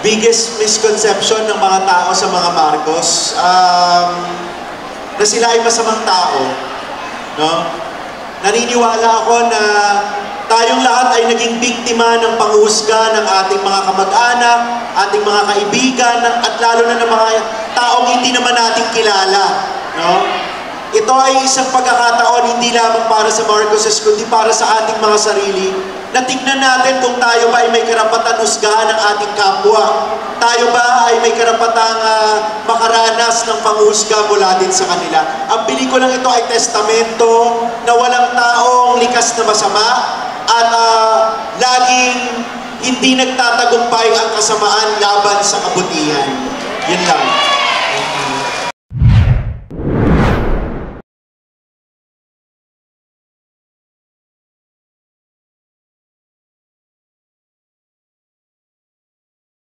biggest misconception ng mga tao sa mga Marcos, na sila ay masamang tao, no? Naniniwala ako na tayong lahat ay naging biktima ng panghusga ng ating mga kamag-anak, ating mga kaibigan, at lalo na ng mga taong hindi naman natin kilala, no? Ito ay isang pagkakataon hindi lamang para sa Marcoses, kundi para sa ating mga sarili, na tignan natin kung tayo ba ay may karapatan husgahan ng ating kapwa. Tayo ba ay may karapatang makaranas ng panghusga mula din sa kanila. Ang pelikulang ito ay testamento na walang taong likas na masama at laging hindi nagtatagumpay ang kasamaan laban sa kabutihan. Yun lang.